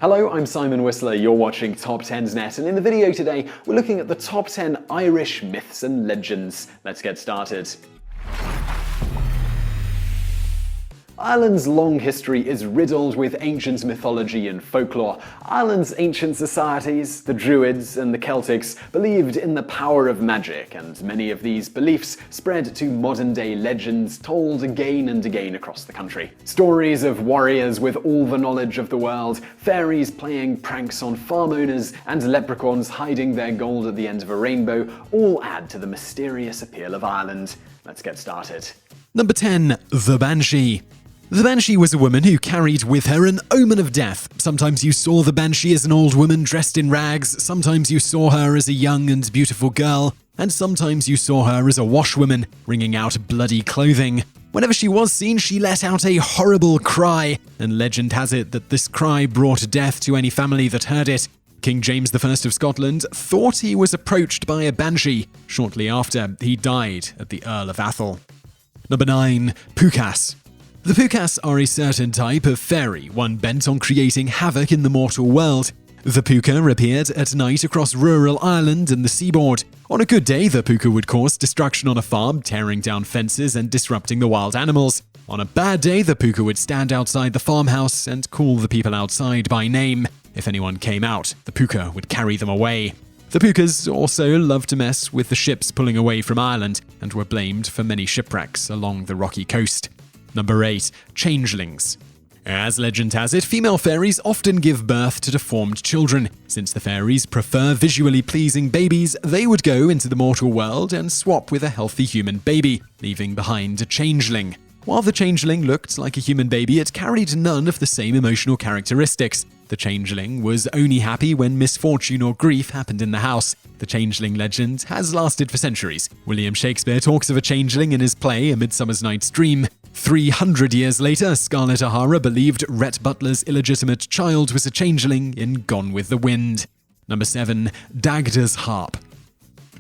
Hello, I'm Simon Whistler, you're watching TopTenzNet, and in the video today, we're looking at the top 10 Irish myths and legends. Let's get started. Ireland's long history is riddled with ancient mythology and folklore. Ireland's ancient societies, the Druids and the Celtics, believed in the power of magic, and many of these beliefs spread to modern-day legends told again and again across the country. Stories of warriors with all the knowledge of the world, fairies playing pranks on farm owners, and leprechauns hiding their gold at the end of a rainbow all add to the mysterious appeal of Ireland. Let's get started. Number 10. The Banshee. The Banshee was a woman who carried with her an omen of death. Sometimes you saw the Banshee as an old woman dressed in rags, sometimes you saw her as a young and beautiful girl, and sometimes you saw her as a washwoman, wringing out bloody clothing. Whenever she was seen, she let out a horrible cry, and legend has it that this cry brought death to any family that heard it. King James I of Scotland thought he was approached by a Banshee. Shortly after, he died at the Earl of Atholl. Number 9. Púcas. The Púcas are a certain type of fairy, one bent on creating havoc in the mortal world. The Púca appeared at night across rural Ireland and the seaboard. On a good day, the Púca would cause destruction on a farm, tearing down fences and disrupting the wild animals. On a bad day, the Púca would stand outside the farmhouse and call the people outside by name. If anyone came out, the Púca would carry them away. The Púcas also loved to mess with the ships pulling away from Ireland and were blamed for many shipwrecks along the rocky coast. Number 8. Changelings. As legend has it, female fairies often give birth to deformed children. Since the fairies prefer visually pleasing babies, they would go into the mortal world and swap with a healthy human baby, leaving behind a changeling. While the changeling looked like a human baby, it carried none of the same emotional characteristics. The changeling was only happy when misfortune or grief happened in the house. The changeling legend has lasted for centuries. William Shakespeare talks of a changeling in his play A Midsummer Night's Dream. 300 years later, Scarlett O'Hara believed Rhett Butler's illegitimate child was a changeling in Gone with the Wind. Number 7. Dagda's harp.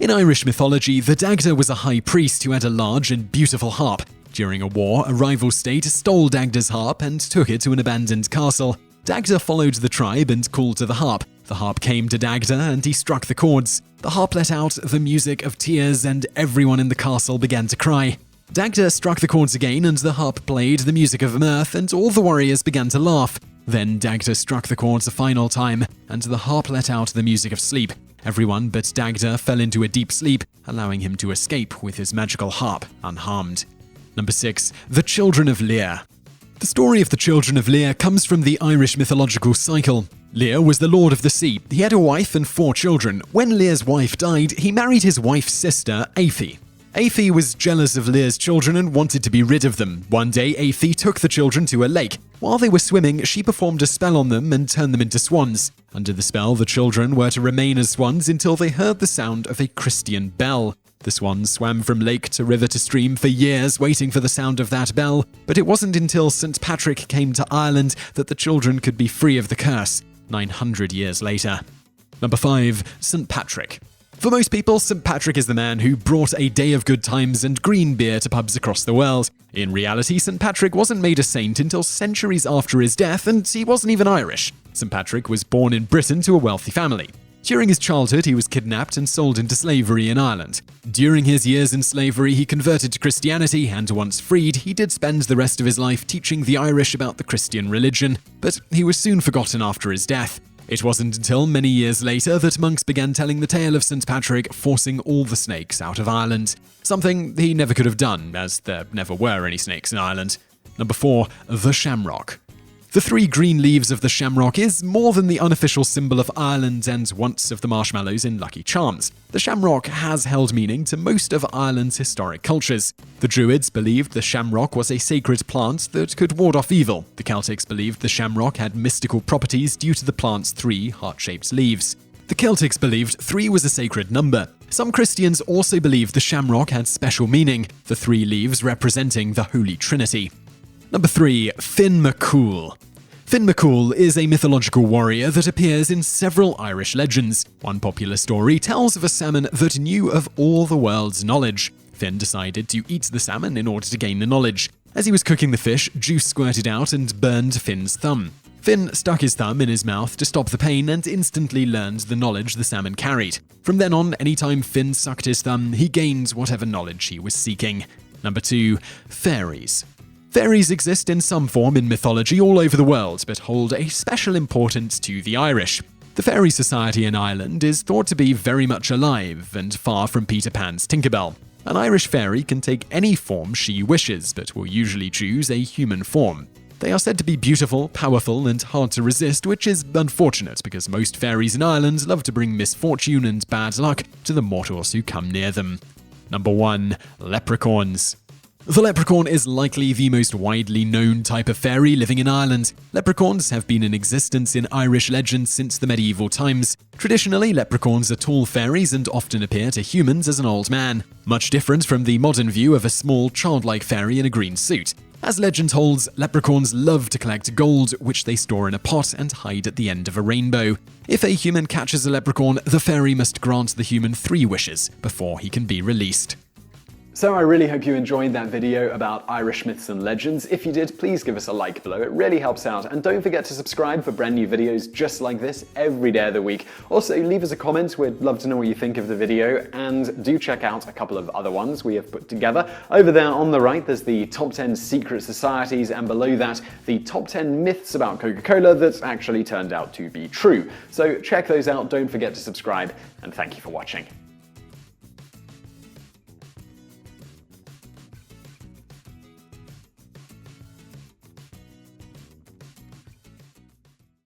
In Irish mythology, the Dagda was a high priest who had a large and beautiful harp. During a war, a rival state stole Dagda's harp and took it to an abandoned castle. Dagda followed the tribe and called to the harp. The harp came to Dagda and he struck the chords. The harp let out the music of tears and everyone in the castle began to cry. Dagda struck the chords again and the harp played the music of mirth and all the warriors began to laugh. Then Dagda struck the chords a final time and the harp let out the music of sleep. Everyone but Dagda fell into a deep sleep, allowing him to escape with his magical harp unharmed. Number 6. The Children of Lir. The story of the Children of Lir comes from the Irish mythological cycle. Lir was the lord of the sea. He had a wife and 4 children. When Lir's wife died, he married his wife's sister, Aoife. Aoife was jealous of Lir's children and wanted to be rid of them. One day, Aoife took the children to a lake. While they were swimming, she performed a spell on them and turned them into swans. Under the spell, the children were to remain as swans until they heard the sound of a Christian bell. The swans swam from lake to river to stream for years waiting for the sound of that bell, but it wasn't until St. Patrick came to Ireland that the children could be free of the curse, 900 years later. Number 5. St. Patrick. For most people, St. Patrick is the man who brought a day of good times and green beer to pubs across the world. In reality, St. Patrick wasn't made a saint until centuries after his death, and he wasn't even Irish. St. Patrick was born in Britain to a wealthy family. During his childhood, he was kidnapped and sold into slavery in Ireland. During his years in slavery, he converted to Christianity, and once freed, he did spend the rest of his life teaching the Irish about the Christian religion, but he was soon forgotten after his death. It wasn't until many years later that monks began telling the tale of St. Patrick forcing all the snakes out of Ireland. Something he never could have done, as there never were any snakes in Ireland. Number 4. The Shamrock. The 3 green leaves of the shamrock is more than the unofficial symbol of Ireland and once of the marshmallows in Lucky Charms. The shamrock has held meaning to most of Ireland's historic cultures. The Druids believed the shamrock was a sacred plant that could ward off evil. The Celtics believed the shamrock had mystical properties due to the plant's 3 heart-shaped leaves. The Celtics believed 3 was a sacred number. Some Christians also believed the shamrock had special meaning, the 3 leaves representing the Holy Trinity. Number 3. Finn MacCool. Finn MacCool is a mythological warrior that appears in several Irish legends. One popular story tells of a salmon that knew of all the world's knowledge. Finn decided to eat the salmon in order to gain the knowledge. As he was cooking the fish, juice squirted out and burned Finn's thumb. Finn stuck his thumb in his mouth to stop the pain and instantly learned the knowledge the salmon carried. From then on, anytime Finn sucked his thumb, he gained whatever knowledge he was seeking. Number 2. Fairies. Fairies exist in some form in mythology all over the world, but hold a special importance to the Irish. The Fairy Society in Ireland is thought to be very much alive and far from Peter Pan's Tinkerbell. An Irish fairy can take any form she wishes, but will usually choose a human form. They are said to be beautiful, powerful, and hard to resist, which is unfortunate because most fairies in Ireland love to bring misfortune and bad luck to the mortals who come near them. Number 1. Leprechauns. The leprechaun is likely the most widely known type of fairy living in Ireland. Leprechauns have been in existence in Irish legends since the medieval times. Traditionally, leprechauns are tall fairies and often appear to humans as an old man, much different from the modern view of a small, childlike fairy in a green suit. As legend holds, leprechauns love to collect gold, which they store in a pot and hide at the end of a rainbow. If a human catches a leprechaun, the fairy must grant the human 3 wishes before he can be released. So I really hope you enjoyed that video about Irish myths and legends. If you did, please give us a like below. It really helps out. And don't forget to subscribe for brand new videos just like this every day of the week. Also, leave us a comment. We'd love to know what you think of the video. And do check out a couple of other ones we have put together. Over there on the right, there's the top 10 secret societies, and below that, the top 10 myths about Coca-Cola that actually turned out to be true. So check those out. Don't forget to subscribe, and thank you for watching.